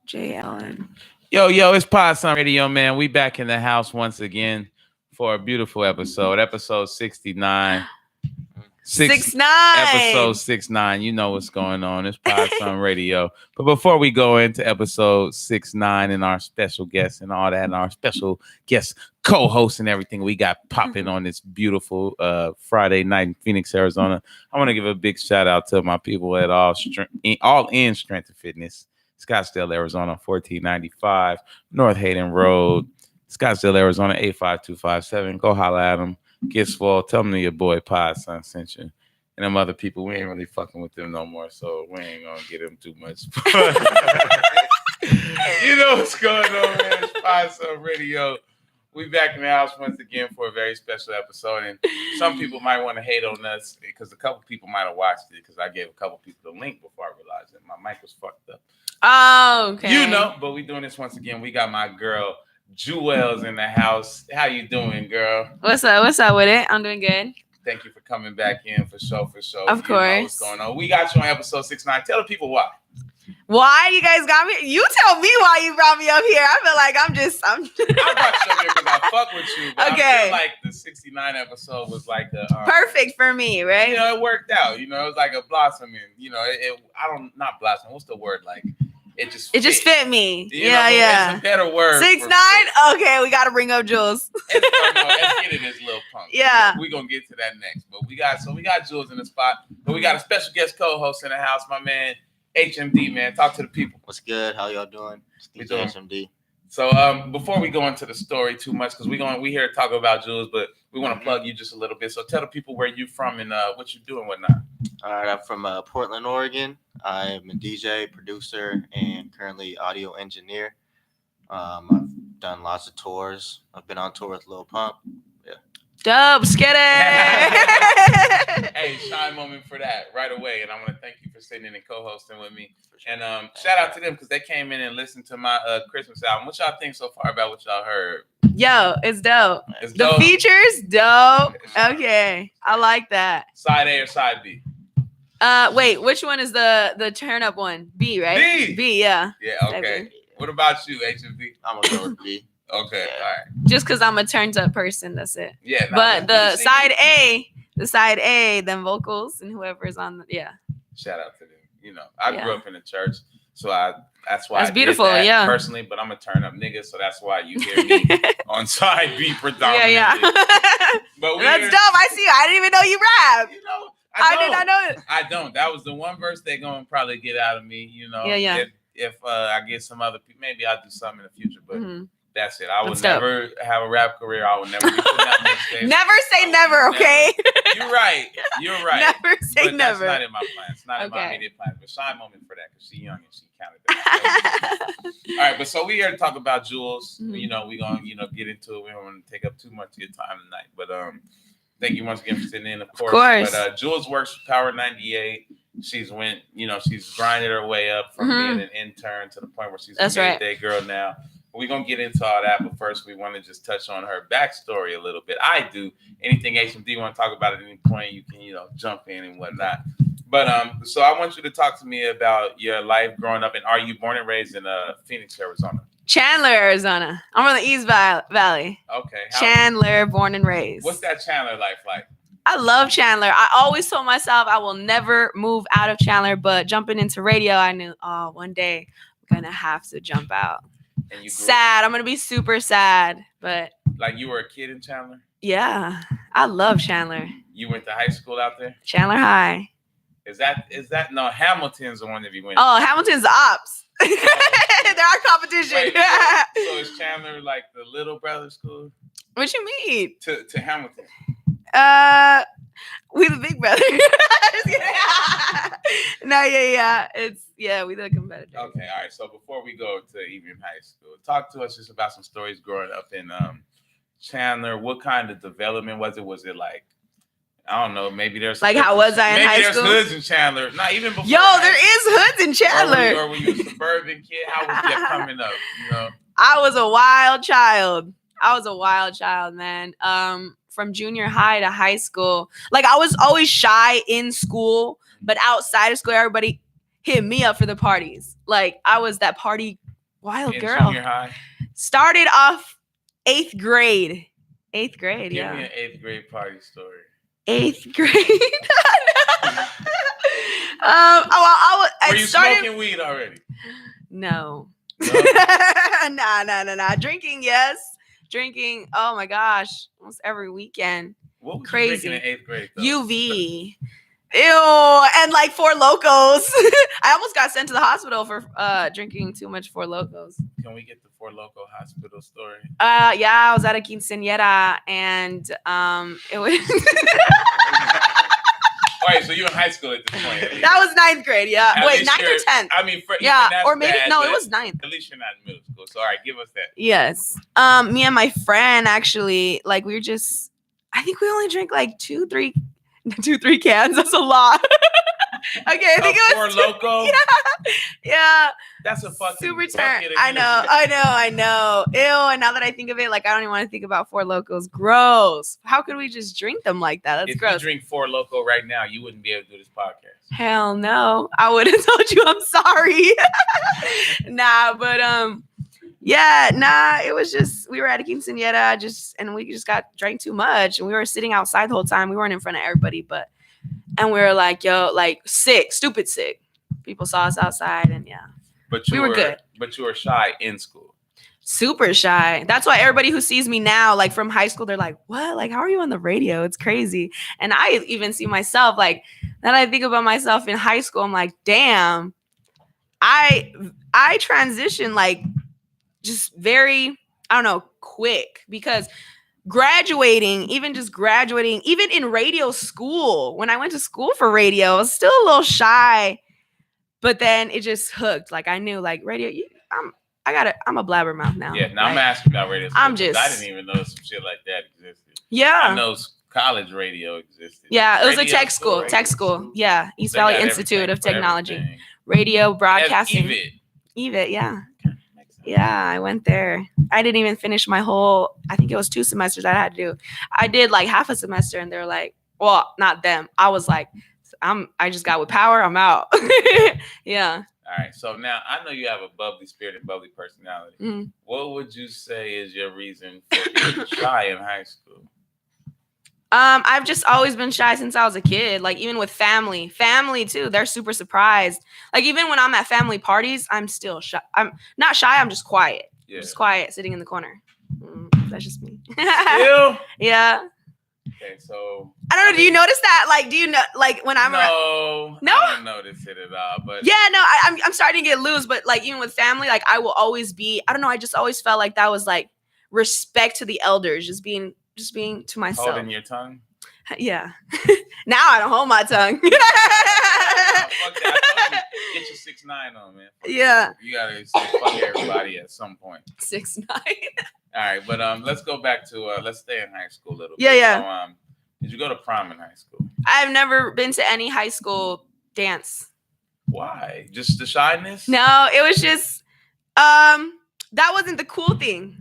J. Allen. Yo, it's Pod Sun Radio, man. We back in the house once again for a beautiful episode 69. 69. Episode 69. You know what's going on. It's Pod Sun Radio. But before we go into episode 69 and our special guests and all that, and our special guest co-host and everything we got popping on this beautiful Friday night in Phoenix, Arizona, I want to give a big shout out to my people at All In Strength and Fitness, Scottsdale, Arizona, 1495 North Hayden Road, Scottsdale, Arizona, 85257. Go holla at them. Get swole. Tell them your boy Pod Sun sent you. And them other people, we ain't really fucking with them no more, so we ain't gonna get them too much. You know what's going on, man. It's Pod Sun Radio. We back in the house once again for a very special episode. And some people might want to hate on us because a couple people might have watched it because I gave a couple people the link before I realized that my mic was fucked up. Oh, okay. You know, but we doing this once again. We got my girl Julezz in the house. How you doing, girl? What's up with it? I'm doing good. Thank you for coming back in for show. Of course. Know what's going on? We got you on episode 69. Tell the people why. Why you guys got me? You tell me why you brought me up here. I feel like I'm I brought you up here because I fuck with you. But okay. I feel like the 69 episode was like a perfect for me, right? You know, it worked out. You know, it was like a blossoming. You know, not blossom. What's the word like? It just fit me. You know, it's a better word. 69. Okay, we got to bring up Jules. Let's get it, this little punk. Yeah, we're gonna get to that next. But we got Jules in the spot. But we got a special guest co-host in the house, my man HMD. Man, talk to the people. What's good? How y'all doing? It's DJ HMD. So before we go into the story too much, because we here to talk about Jules, but we want to plug you just a little bit. So tell the people where you from and what you do and whatnot. All right, I'm from Portland, Oregon. I'm a DJ, producer, and currently audio engineer. I've done lots of tours. I've been on tour with Lil Pump. Yeah. Dope, skid it. Hey, shine moment for that right away. And I want to thank you for sitting in and co-hosting with me. And shout out to them because they came in and listened to my Christmas album. What y'all think so far about what y'all heard? Yo, it's dope. It's the dope. features, dope. Okay, I like that. Side A or side B? Wait, which one is the turn up one? B, right? B, yeah. Yeah, okay. What about you, HMD? I'm gonna go with B. Okay, all right. Just because I'm a turned up person, that's it. Yeah. But the side A, them vocals and whoever's on Shout out to them. You know, I grew up in the church, so that's why that's beautiful, yeah. Personally, but I'm a turn up nigga, so that's why you hear me on side B predominantly. Yeah. But that's dope. I see you. I didn't even know you rap. You know, I did not know it. I don't. That was the one verse they're gonna probably get out of me. You know, If I get some other people, maybe I'll do something in the future, but. Mm-hmm. That's it. I would never have a rap career. I would never be putting out mixtapes. Never say never, okay? You're right. Never say but never. That's not in my plans. Not in my immediate plans. But shine moment for that because she's young and she counted that. All right, but so we here to talk about Jules. Mm-hmm. You know, we're gonna get into it. We don't want to take up too much of your time tonight. But thank you once again for sitting in, of course. But Jules works for Power 98. She's grinded her way up from being an intern to the point where she's a day girl now. We're going to get into all that, but first we want to just touch on her backstory a little bit. I do. Anything HMD want to talk about at any point, you can, jump in and whatnot. But so I want you to talk to me about your life growing up. And are you born and raised in Phoenix, Arizona? Chandler, Arizona. I'm from the East Valley. Okay. Chandler, born and raised. What's that Chandler life like? I love Chandler. I always told myself I will never move out of Chandler, but jumping into radio, I knew, one day I'm going to have to jump out. And you sad. I'm gonna be super sad, but like you were a kid in Chandler. Yeah, I love Chandler. You went to high school out there. Chandler High. Is that no? Hamilton's the one that you went. Oh, Hamilton's the ops. They're our competition. Wait, so is Chandler like the little brother school? What you mean? To Hamilton. We the big brother. No, we the competitors. Okay, all right. So before we go to even high school, talk to us just about some stories growing up in Chandler. What kind of development was it? Was it like, I don't know, maybe there's like how was I in high school? Maybe there's hoods in Chandler. Not even before. Yo, there is hoods in Chandler. Or were you a suburban kid? How was that coming up? I was a wild child, man. From junior high to high school, like I was always shy in school, but outside of school, everybody hit me up for the parties. Like I was that party Wild in girl. junior high? Started off 8th grade. 8th grade, Give yeah. me an 8th grade party story. 8th grade. I Were you smoking weed already? No. No? Nah. Drinking, yes. Drinking, oh my gosh, almost every weekend. What was Crazy. you drinking in 8th grade, though? UV. Ew, and like Four Locos. I almost got sent to the hospital for drinking too much Four Locos. Can we get the Four Loco hospital story? Yeah, I was at a quinceañera and it was Wait, so you in high school at this point? At least. That was 9th grade, yeah. At Wait, least 9th or 10th? I mean, yeah, or maybe bad, no, it was 9th. At least you're not in middle school. So all right, give us that. Yes. Me and my friend actually, like, we were just, I think we only drank like 2-3 cans. That's a lot. Okay, I think it was Four Loco. Yeah. That's a fucking super turn. bucket of I know. Ew. And now that I think of it, like, I don't even want to think about Four Locos. Gross. How could we just drink them like that? That's gross. If you drink Four Loco right now, you wouldn't be able to do this podcast. Hell no. I would have told you I'm sorry. Nah, but yeah, nah, it was just, we were at a quinceañera and we just drank too much and we were sitting outside the whole time. We weren't in front of everybody, and we were like, yo, like stupid sick. People saw us outside and yeah. But we were good. But you were shy in school. Super shy. That's why everybody who sees me now, like from high school, they're like, what? Like, how are you on the radio? It's crazy. And I even see myself, like, then I think about myself in high school, I'm like, damn, I transitioned like just very, I don't know, quick, because graduating, even in radio school, when I went to school for radio, I was still a little shy, but then it just hooked. Like, I knew, like, radio, I'm a blabbermouth now. Yeah, now like, I'm asking about radio school. I didn't even know some shit like that existed. Yeah. I know college radio existed. Yeah, it was radio a tech school. Yeah, East Valley Institute of Technology. Radio, broadcasting. EVIT, yeah. Yeah, I went there. I didn't even finish I think it was 2 semesters I had to do. I did like half a semester and they're like, well, not them. I was like, I just got with power. I'm out. Yeah. All right. So now I know you have a bubbly spirit and bubbly personality. Mm-hmm. What would you say is your reason for being shy in high school? I've just always been shy since I was a kid. Like, even with family too, they're super surprised. Like, even when I'm at family parties, I'm still shy. I'm not shy. I'm just quiet. Yeah. I'm just quiet, sitting in the corner. That's just me. Still? Yeah. Okay, so I don't know. Do you notice that? Like, do you know? Like, when I'm no, I don't notice it at all. But yeah, no, I'm starting to get loose. But like, even with family, like, I will always be. I don't know. I just always felt like that was like respect to the elders, just being to myself. Holding your tongue? Yeah. Now I don't hold my tongue. Fuck that. Get your 6'9" on, man. Yeah. You gotta say fuck everybody at some point. 6'9". All right, but let's go back to let's stay in high school a little bit. Yeah. So, did you go to prom in high school? I've never been to any high school dance. Why? Just the shyness? No, it was just that wasn't the cool thing.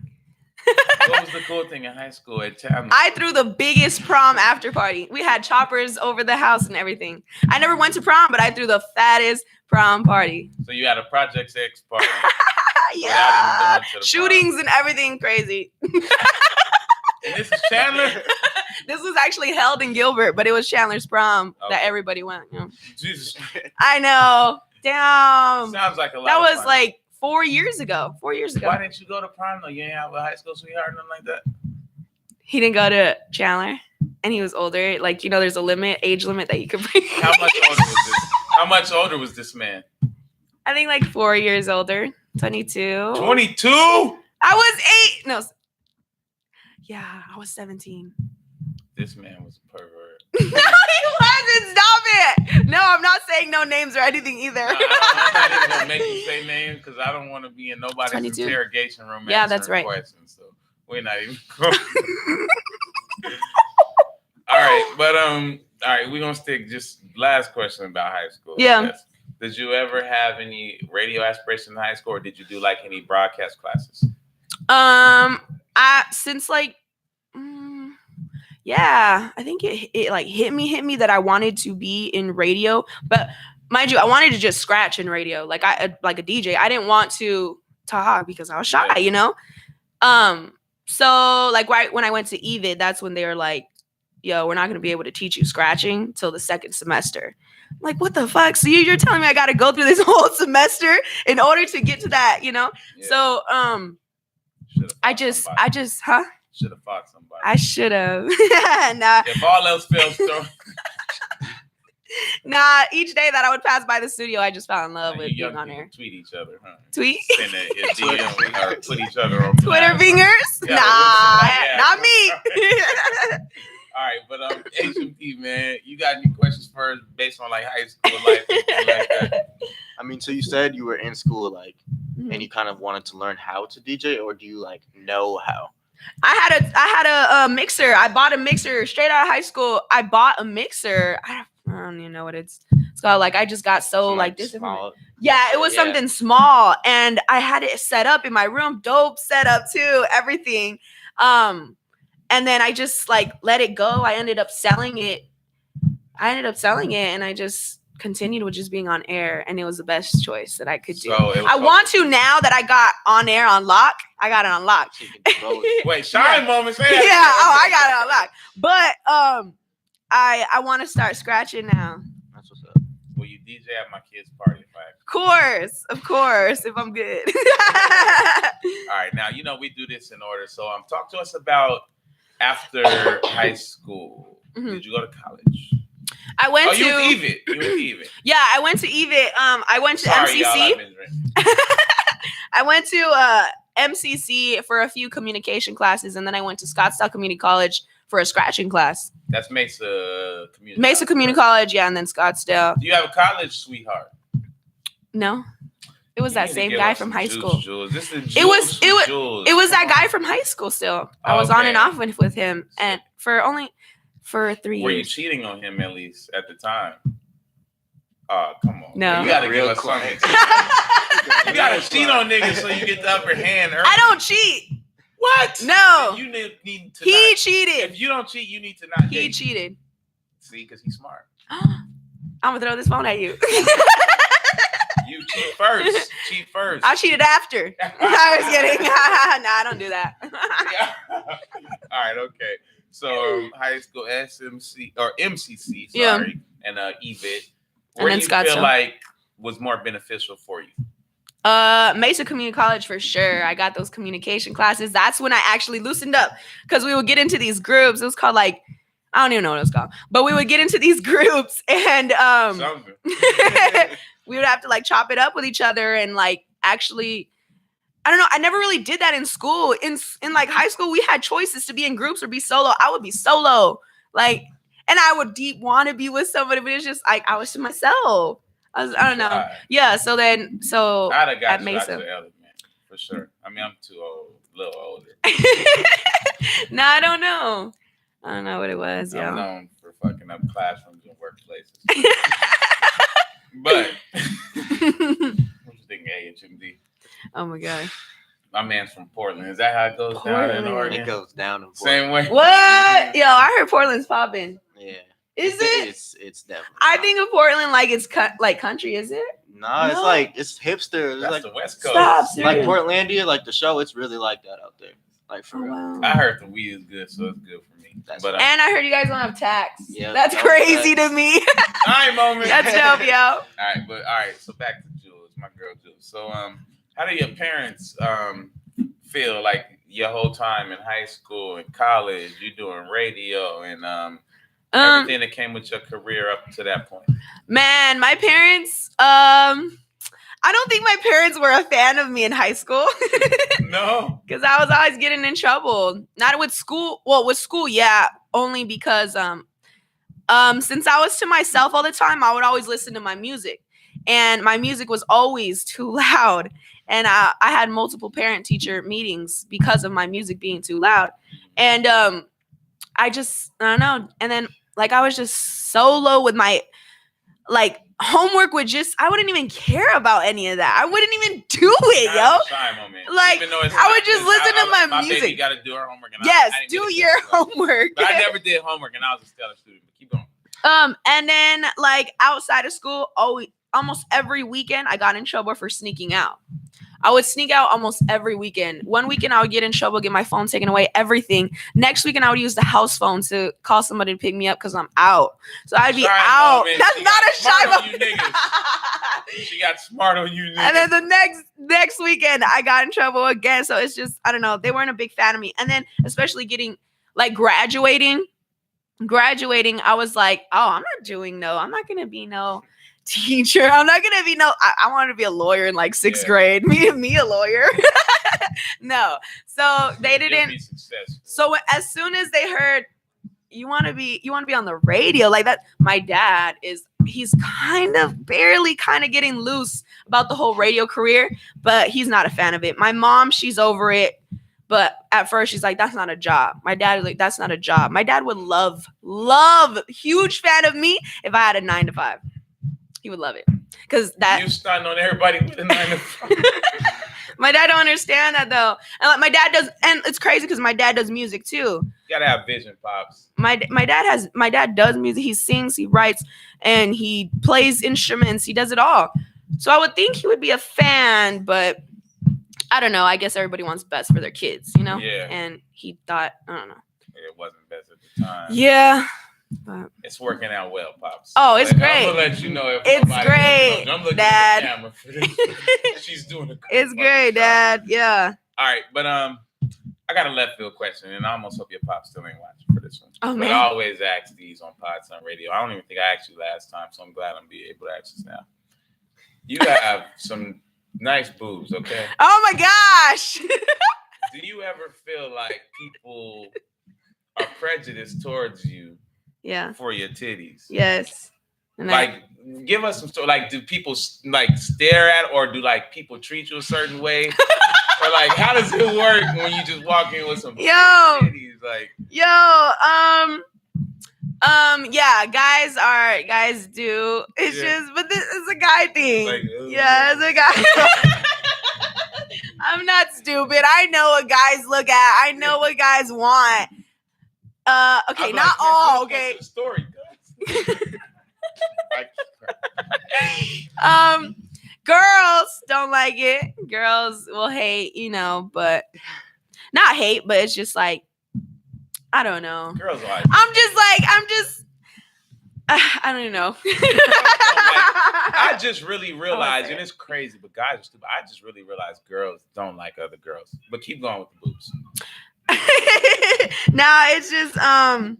What was the cool thing in high school at Chandler? I threw the biggest prom after party. We had choppers over the house and everything. I never went to prom, but I threw the fattest prom party. So you had a Project X party. Yeah. Shootings and everything crazy. And this is Chandler? This was actually held in Gilbert, but it was Chandler's prom that everybody went. You know. Jesus. I know. Damn. Sounds like a lot. That was like 4 years ago. 4 years ago. Why didn't you go to prom though? You ain't have a high school sweetheart or nothing like that? He didn't go to Chandler, and he was older. Like, you know, there's a age limit that you could bring. How much older was this? How much older was this man? I think like 4 years older. 22. 22? I was 8. No. Yeah, I was 17. This man was a pervert. No, he wasn't. Stop it. No, I'm not saying no names or anything either. I'm not even going to make you say names because I don't want to be in nobody's 22. Interrogation room. Yeah, that's right. Questions, so we're not even going. All right, but all right, we're going to stick just last question about high school. Yeah. Did you ever have any radio aspirations in high school, or did you do like any broadcast classes? Since like, yeah, I think it like hit me that I wanted to be in radio, but mind you, I wanted to just scratch in radio, like a DJ. I didn't want to talk because I was shy, you know? So like right when I went to EVID, that's when they were like, yo, we're not going to be able to teach you scratching till the second semester. I'm like, what the fuck? So you're telling me I got to go through this whole semester in order to get to that, you know? Yeah. So, I just, huh? Should have fought somebody. I should have. Nah. If all else fails, throw. Nah, each day that I would pass by the studio, I just fell in love with being on air. Tweet each other, huh? Tweet? Send a DM or put each other on Twitter fingers? Yeah, not me. All right, but HMD, man, you got any questions first based on like high school life and like that? I mean, so you said you were in school, like, and you kind of wanted to learn how to DJ, or do you like know how? I had a mixer. I bought a mixer straight out of high school. I bought a mixer. I don't even know what it's called. Like I just got so like disappointed. Yeah, it was something small, and I had it set up in my room. Dope setup too. Everything. And then I just like let it go. I ended up selling it, and I just continued with just being on air, and it was the best choice that I could do. I want to now that I got on air on lock. I got it on lock. Wait, shine moments. Yeah, I got it on lock. But I want to start scratching now. That's what's up. Will you DJ at my kid's party? Of course, if I'm good. All right, now you know we do this in order. So talk to us about after high school. Did you go to college? I went to. You went to EVID. Yeah, I went to EVID. I went to MCC. I went to MCC for a few communication classes, and then I went to Scottsdale Community College for a scratching class. That's Mesa Community. Mesa Community College, yeah, and then Scottsdale. Do you have a college sweetheart? No. It was that same guy from high school. This is it was that guy from high school still. I was on and off with him, and for 3 years. Were you cheating on him at least at the time? Oh, come on. No. You gotta give us something. You gotta cheat on niggas so you get the upper hand. I don't cheat. What? No. You need to He cheated. If you don't cheat, you need to not date. He cheated. See, because he's smart. I'm gonna throw this phone at you. You cheat first. Cheat first. I cheated after. I was kidding. No, I don't do that. All right, okay. So high school SMC or MCC, sorry, and EVID. Where do you feel like was more beneficial for you? Mesa Community College for sure. I got those communication classes. That's when I actually loosened up because we would get into these groups. It was called like, I don't even know what it was called, but we would get into these groups and we would have to like chop it up with each other and like actually, I don't know. I never really did that in school. In like high school, we had choices to be in groups or be solo. I would be solo, like, and I would want to be with somebody, but it's just like I was to myself. I don't know. Yeah. So I'd have got at Mesa for sure. I mean, I'm too old, a little older. No, I don't know. I don't know what it was. I'm known for fucking up classrooms and workplaces. But what you think, HMD? Oh my god. My man's from Portland. Is that how it goes down in Oregon? It goes down in Portland. Same way. What? Yo, I heard Portland's popping. Yeah. Is it? It's definitely. I think of Portland like it's like country. Is it? No, it's like it's hipster. It's That's like the West Coast. Stop, like Portlandia, like the show. It's really like that out there. Like for real. Wow. I heard the weed is good, so it's good for me. And I heard you guys don't have tax. Yeah, that's crazy to me. All right, moment. That's dope, yo. All right. So back to Julezz, my girl Julezz. So how do your parents feel like your whole time in high school and college? You doing radio and everything that came with your career up to that point. Man, my parents, I don't think my parents were a fan of me in high school. No. Because I was always getting in trouble. Not with school. Well, with school, yeah. Only because since I was to myself all the time, I would always listen to my music. And my music was always too loud. And I had multiple parent-teacher meetings because of my music being too loud. And I don't know. And then like I was just so low with my like homework I wouldn't even care about any of that. I wouldn't even do it, yo. Like I would just listen to my music. Baby got to do her homework. And yes, do your homework. But I never did homework, and I was a stellar student. But keep going. And then like outside of school, almost every weekend, I got in trouble for sneaking out. I would sneak out almost every weekend. One weekend I would get in trouble, get my phone taken away, everything. Next weekend I would use the house phone to call somebody to pick me up because I'm out. So I'd be out. That's not a shy moment. She got smart on you niggas. And then the next weekend I got in trouble again. So it's just, I don't know. They weren't a big fan of me. And then especially getting like graduating, I was like, oh, I'm not going to be no teacher. I'm not going to be I wanted to be a lawyer in like sixth grade. Me a lawyer. No. So they didn't. So as soon as they heard you want to be on the radio like that, my dad he's barely getting loose about the whole radio career, but he's not a fan of it. My mom, she's over it. But at first she's like, that's not a job. My dad is like, that's not a job. My dad would love, huge fan of me if I had a 9 to 5. He would love it. Because that you starting on everybody with a 9 to 5. My dad don't understand that though. And like my dad does, and it's crazy because my dad does music too. You gotta have vision, pops. My dad does music. He sings, he writes, and he plays instruments. He does it all. So I would think he would be a fan, but I don't know. I guess everybody wants best for their kids, you know? Yeah. And he thought, I don't know. It wasn't best at the time. Yeah. But it's working out well, Pops. Oh, it's great. I'm gonna let you know if it's great, I'm looking Dad. at the camera for this. She's doing a It's great, Dad. Yeah. All right, but I got a left field question, and I almost hope your Pops still ain't watching for this one. Oh, but man. I always ask these on Pods on Radio. I don't even think I asked you last time, so I'm glad I'm be able to ask this now. You have some nice boobs, okay? Oh my gosh. Do you ever feel like people are prejudiced towards you? Yeah. For your titties? Yes. And like, give us some story. Like, do people like stare at, or do like people treat you a certain way? Or like, how does it work when you just walk in with some titties? Like, yeah, guys do. It's just, but this is a guy thing. Like, yeah, it's a guy. I'm not stupid. I know what guys look at. I know what guys want. Okay, not all. Okay. Story. Girls don't like it. Girls will hate, but not hate, but it's just like, I don't know. Girls like. I don't know. I just really realized, and it's crazy, but guys are stupid. I just really realized girls don't like other girls. But keep going with the boobs. No, it's just I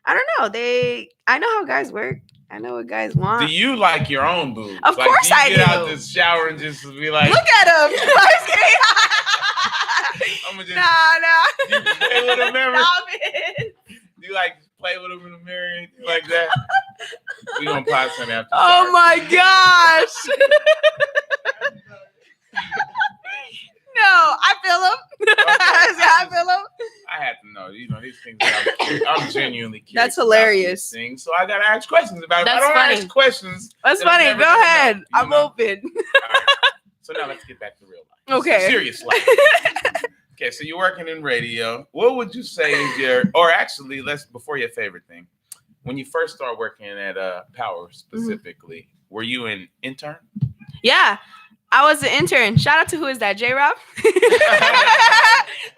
don't know. I know how guys work. I know what guys want. Do you like your own boobs? Of course I do. Get out the shower and just be like, look at them. I'm gonna just nah. You play with them, remember? Stop it. Do you like play with them in the mirror or anything like that? We gonna pop something after. Oh my gosh. No, I feel them. Okay. I feel them. I had to know. These things. I'm genuinely curious. That's hilarious. About these things, so I gotta ask questions about it. That's I don't funny. ask questions. That's funny. Go ahead. I'm open. Right. So now let's get back to real life. Okay. Serious life. Okay, so you're working in radio. What would you say is before your favorite thing, when you first started working at Power specifically, were you an intern? Yeah. I was an intern. Shout out to who is that? J-Rob?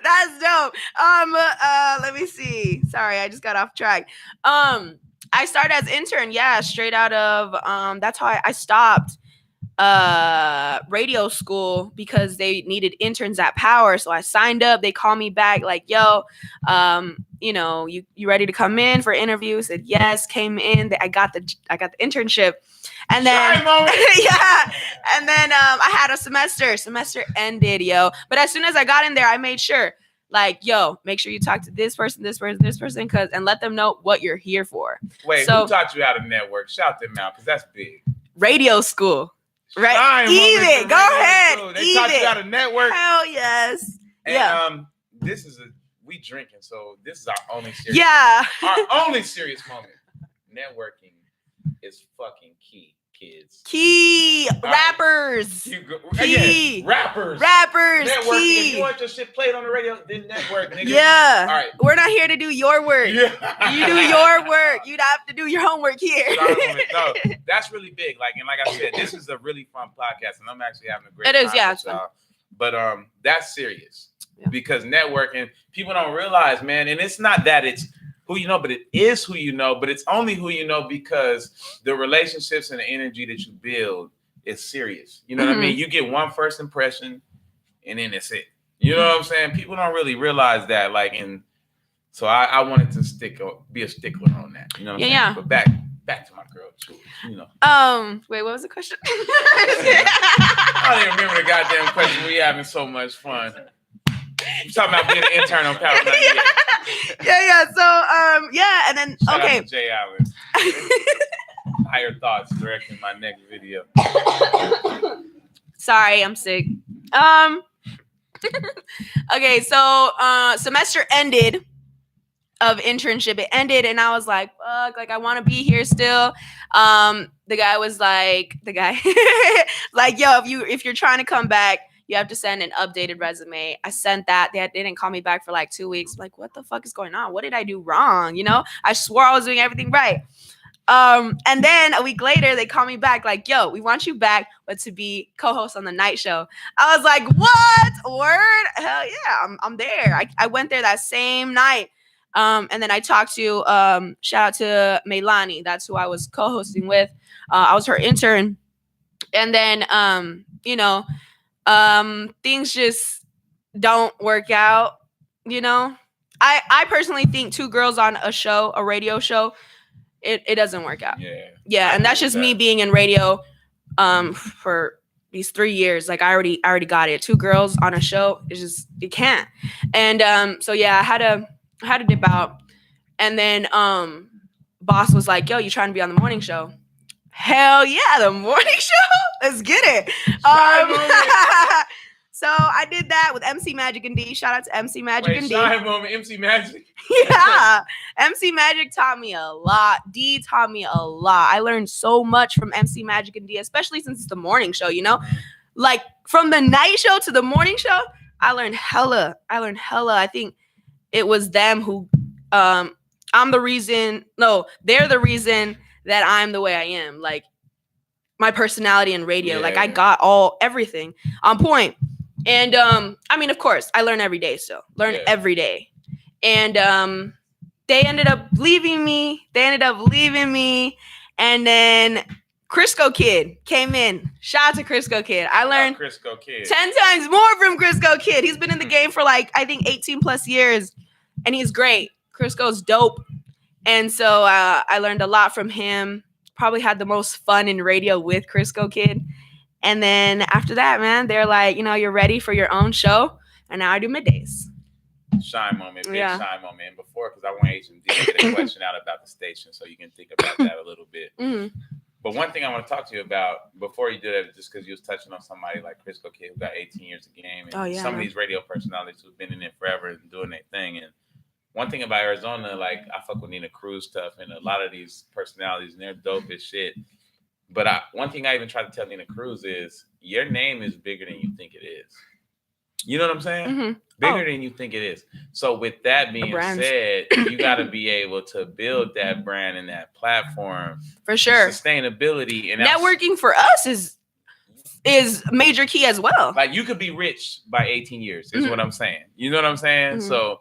That's dope. Let me see. Sorry, I just got off track. I started as intern, straight out of that's how I stopped radio school because they needed interns at Power. So I signed up. They called me back like, yo, you ready to come in for interview? Said yes, came in. I got the internship. And then and then I had a semester ended, yo. But as soon as I got in there, I made sure, like, yo, make sure you talk to this person, and let them know what you're here for. Wait, who taught you how to network? Shout them out, because that's big. Radio school. Right? Even. Go ahead. They taught you how to network. Hell yes. And we drinking, so this is our only serious our only serious moment. Networking is fucking key. Kids. Key. Rappers. Key. Rappers. Networking. Key. If you want your shit played on the radio, then network, nigga. Yeah. All right. We're not here to do your work. Yeah. You do your work. You'd have to do your homework here. No, that's really big. Like I said, this is a really fun podcast, and I'm actually having a great time. It is, with y'all. But that's serious Yeah. because networking, people don't realize, man, and it's not that it's who you know, but it is who you know, but it's only who you know because the relationships and the energy that you build is serious. You know what I mean? You get one first impression and then that's it. You know what I'm saying? People don't really realize that. Like, and so I wanted to be a stickler on that. You know what I'm saying? Yeah. But back to my girl, Julezz, you know. Wait, what was the question? I don't even remember the goddamn question. We having so much fun. You talking about being an intern on Power 98. Yeah. So, and then Shout okay. out to Jay Allen. Higher thoughts directing my next video. Sorry, I'm sick. Okay, so semester ended of internship. It ended, and I was like, "Fuck!" Like, I want to be here still. The guy was like, like, "Yo, if you're trying to come back, you have to send an updated resume." I sent that. They didn't call me back for like 2 weeks. Like, what the fuck is going on? What did I do wrong? You know, I swore I was doing everything right. And then a week later, they call me back like, "Yo, we want you back, but to be co-host on the night show." I was like, "What? Word? Hell yeah, I'm there." I went there that same night. And then I talked to shout out to Meilani. That's who I was co-hosting with. I was her intern. And then things just don't work out, you know. I personally think two girls on a radio show, it doesn't work out. Yeah, and that's just me being in radio for these 3 years. Like I already got it. Two girls on a show, it's just you can't. And so yeah, I had to dip out. And then boss was like, "Yo, you trying to be on the morning show?" Hell yeah, the morning show. Let's get it. So I did that with MC Magic and D. Shout out to MC Magic and D. MC Magic. Yeah. MC Magic taught me a lot. D taught me a lot. I learned so much from MC Magic and D, especially since it's the morning show, you know? Like from the night show to the morning show, I learned hella. I think it was them who they're the reason that I'm the way I am. Like my personality in radio. Like I got everything on point. And I mean, of course, I learn every day still. Every day. And they ended up leaving me. And then Crisco Kid came in. Shout out to Crisco Kid. I learned Crisco Kid 10 times more from Crisco Kid. He's been in the game for like, I think 18 plus years. And he's great. Crisco's dope. And so I learned a lot from him. Probably had the most fun in radio with Crisco Kid. And then after that, man, they're like, you're ready for your own show. And now I do middays. Shine moment, big shine moment. And before, because I want HMD to get a question out about the station, so you can think about that a little bit. Mm-hmm. But one thing I want to talk to you about before you do that, just because you was touching on somebody like Crisco Kid who got 18 years of game, and some of these radio personalities who've been in it forever and doing their thing. And one thing about Arizona, like I fuck with Nina Cruz stuff, and a lot of these personalities, and they're dope as shit. But one thing I even try to tell Nina Cruz is your name is bigger than you think it is. You know what I'm saying? Mm-hmm. Bigger than you think it is. So with that being said, you got to be able to build that brand and that platform. For sure. Sustainability. And networking for us is major key as well. Like you could be rich by 18 years is what I'm saying. You know what I'm saying? Mm-hmm. So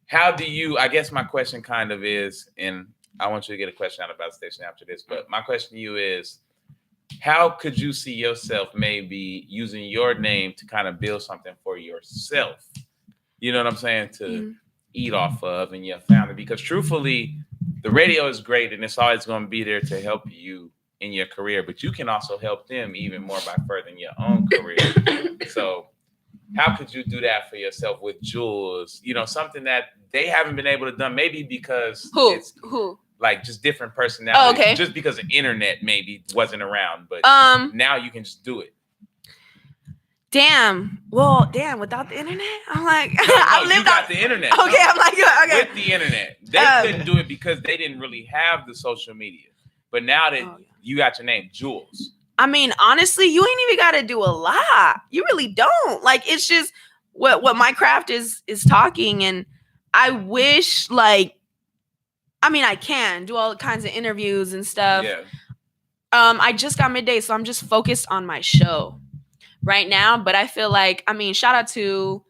how do you, I guess my question kind of is, and I want you to get a question out about the station after this, but my question to you is, how could you see yourself maybe using your name to kind of build something for yourself? You know what I'm saying? To eat off of and your family. Because truthfully, the radio is great and it's always going to be there to help you in your career, but you can also help them even more by furthering your own career. So how could you do that for yourself with Julezz? Something that they haven't been able to do, maybe because Who? Like just different personalities. Oh, okay. Just because the internet maybe wasn't around, but now you can just do it. Damn. Well, without the internet, I'm like, you got the internet. Okay, I'm like, okay. With the internet, they couldn't do it because they didn't really have the social media. But now that you got your name, Julezz. I mean, honestly, you ain't even got to do a lot. You really don't. Like, it's just what my craft is talking, and I wish I can do all kinds of interviews and stuff. Yeah. I just got midday, so I'm just focused on my show. right now. But I feel like, I mean, shout out to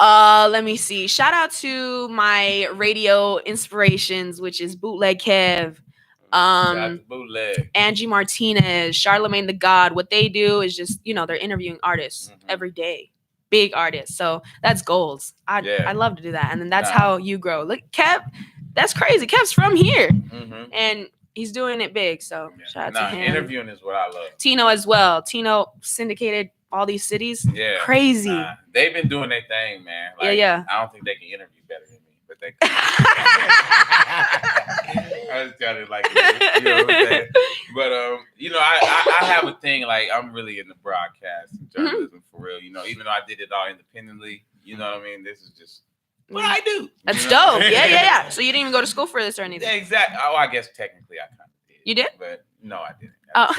let me see. Shout out to my radio inspirations, which is Bootleg Kev, Shout out to Bootleg. Angie Martinez, Charlemagne the God. What they do is just, they're interviewing artists every day, big artists. So that's goals. I love to do that. And then that's how you grow. Look, Kev, that's crazy. Kev's from here. And he's doing it big. So shout out to him. Interviewing is what I love. Tino as well. Tino syndicated all these cities. Yeah. Crazy. They've been doing their thing, man. Like, yeah. I don't think they can interview better than me, but they can. I just got it like, you know what I'm saying? But, I have a thing, like, I'm really into broadcast and journalism for real, even though I did it all independently, you know what I mean? This is just what I do. That's dope. Yeah. So you didn't even go to school for this or anything? Yeah, exactly. Oh, I guess technically I kind of did. You did? But no, I didn't. Oh.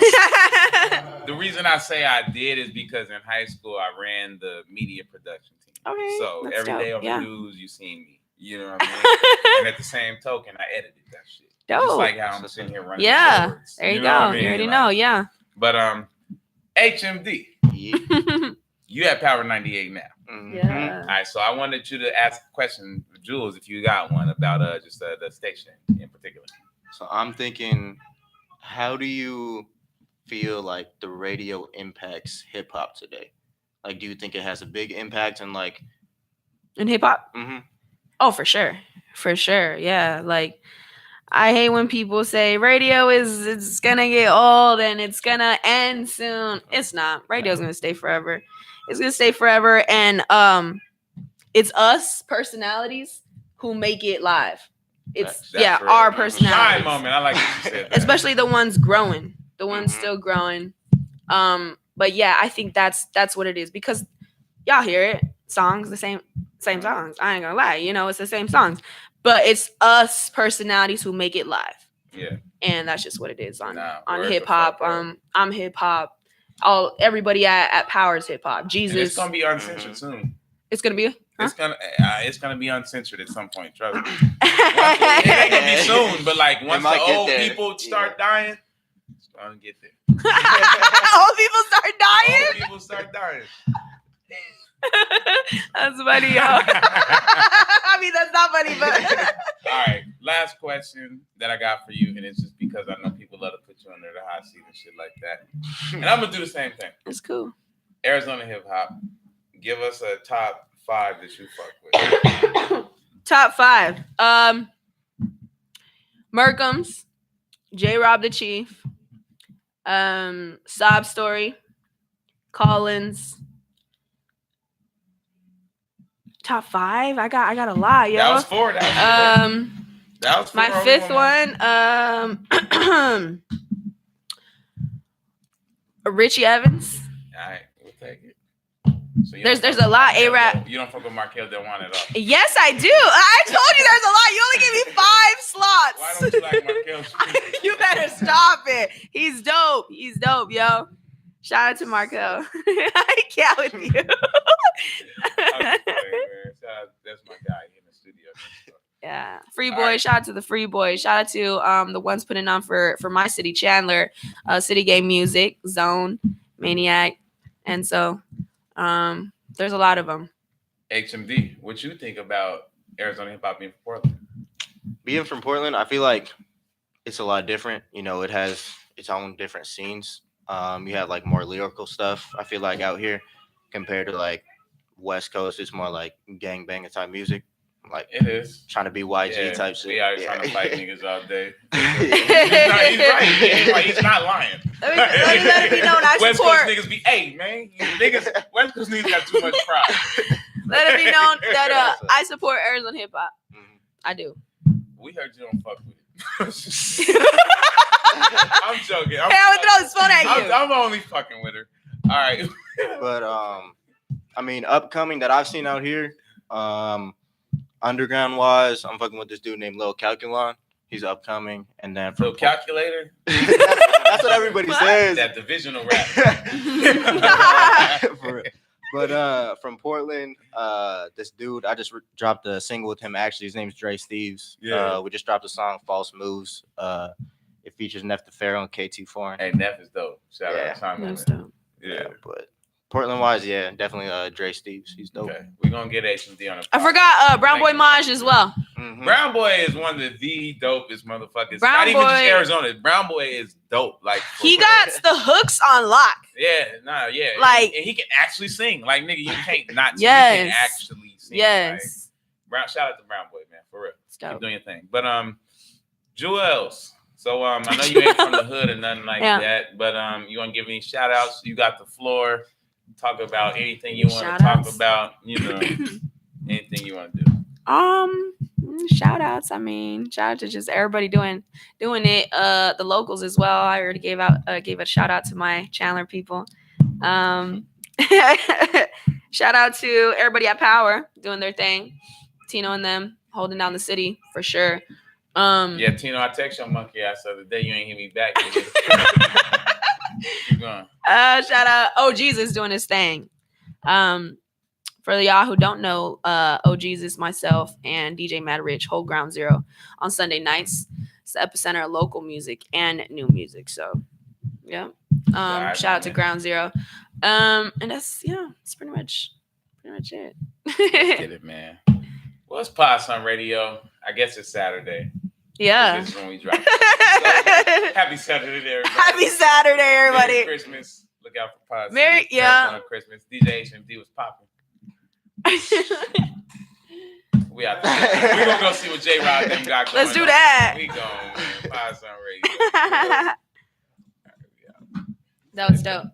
The reason I say I did is because in high school I ran the media production team. Okay. So every day on the news you seen me. You know what I mean? And at the same token, I edited that shit. Dope. Just like how I'm sitting here running. Yeah. Shorts. There you go. I mean? You already know. Yeah. But HMD. You at Power 98 now. Yeah. All right. So I wanted you to ask a question, Julezz, if you got one about just the station in particular. So I'm thinking, how do you feel like the radio impacts hip hop today? Like, do you think it has a big impact in hip hop? Mm-hmm. Oh, for sure. Yeah. Like, I hate when people say radio it's gonna get old and it's gonna end soon. It's not. Radio's gonna stay forever. It's gonna stay forever, and it's us personalities who make it live. It's that's our real. personalities. Shine moment. I like what you said that. Especially the ones growing, the ones still growing. But yeah, I think that's what it is, because y'all hear it, songs, the same songs. I ain't gonna lie, it's the same songs, but it's us personalities who make it live. Yeah, and that's just what it is on word hip hop. I'm hip hop. Everybody at Power's hip hop. Jesus, and it's gonna be uncensored soon. It's gonna be. Huh? It's gonna be uncensored at some point. Trust me. It ain't gonna be soon, but like once the old people start dying, it's gonna get there. Old people start dying. Old people start dying. That's funny, yo. I mean, that's not funny, but. All right, last question that I got for you, and it's just because I know people love to put you under the hot seat and shit like that, and I'm gonna do the same thing. It's cool. Arizona hip hop. Give us a top 5 that you fuck with. Top 5. Merkham's, J. Rob the Chief, Sob Story, Collins. Top 5? I got a lot, yo. That was 4. That was 4. My 5th one, Richie Evans. All right, we'll take it. So there's a lot. A-Rap. You don't fuck with Markel Delwan at all. Yes, I do. I told you there's a lot. You only gave me 5 slots. Why don't you like Markel? You better stop it. He's dope. Yo. Shout out to Markel. I can't with you. That's my guy in the studio. Yeah. Free Boy. Right. Shout out to the Free Boy. Shout out to the ones putting on for my city, Chandler, City Game Music, Zone, Maniac. And so there's a lot of them. HMD, what you think about Arizona hip hop being from Portland? Being from Portland, I feel like it's a lot different. It has its own different scenes. You have like more lyrical stuff, I feel like, out here compared to like West Coast. It's more like gangbanging type music. Like it is trying to be YG type shit. We are trying to fight niggas all day. He's right. He's not lying. Let it be known I West support. Coast niggas be, hey man, West Coast niggas got too much pride. Let it be known that I support Arizona hip hop. I do. We heard you don't fuck with it. I'm joking. Hey, I would throw this phone at you. I'm only fucking with her. All right. But I mean, upcoming that I've seen out here, underground wise, I'm fucking with this dude named Lil Calculon. He's upcoming, and then Lil Calculator. That's what everybody says. That divisional rap. For real. But from Portland, this dude, I just dropped a single with him. Actually, his name's Dre Steves. Yeah. We just dropped a song, False Moves. It features Neff the Pharaoh and KT Foreign. Hey, Neff is dope. Shout out to Simon. That's dope. Yeah, but Portland wise, yeah, definitely Dre Steves. He's dope. Okay, we're gonna get H&D on the I forgot Brown Boy Maj as well. Mhm. Brown Boy is one of the dopest motherfuckers. Brown Not even just Boy- Arizona. Brown Boy is dope. Like for He real. got the hooks on lock. Yeah. Like- and he can actually sing. Like nigga, you can't not. Yes. You can actually sing. Yes. Like, shout out to Brown Boy, man, for real. It's dope. Keep doing your thing. But Julezz. So I know you ain't from the hood or nothing like Yeah. that. But you want to give any shout outs? You got the floor. Talk about anything you want to Shout talk outs? about. You know, anything you want to do. Shout outs. I mean, shout out to just everybody doing it. The locals as well. I already gave a shout out to my Chandler people. Shout out to everybody at Power doing their thing. Tino and them holding down the city for sure. Yeah, Tino, I text your monkey ass the other day. You ain't hit me back. Keep going. Shout out Oh Jesus doing his thing. For y'all who don't know, Oh Jesus, myself, and DJ Mad Rich hold Ground Zero on Sunday nights. It's the epicenter of local music and new music. So, yeah. Alright, Shout out to man. Ground Zero. And that's it's pretty much it. Get it, man. Well, it's Pods on Radio. I guess it's Saturday. Yeah. This is when we drop. So, happy Saturday, everybody. Happy Saturday, Merry everybody. Christmas. Look out for Pods. Yeah. On Christmas. DJ HMD was popping. We out there. We're gonna go see what J Rod them got going. Let's do on. that. We going, man. Pods on Radio. That was dope.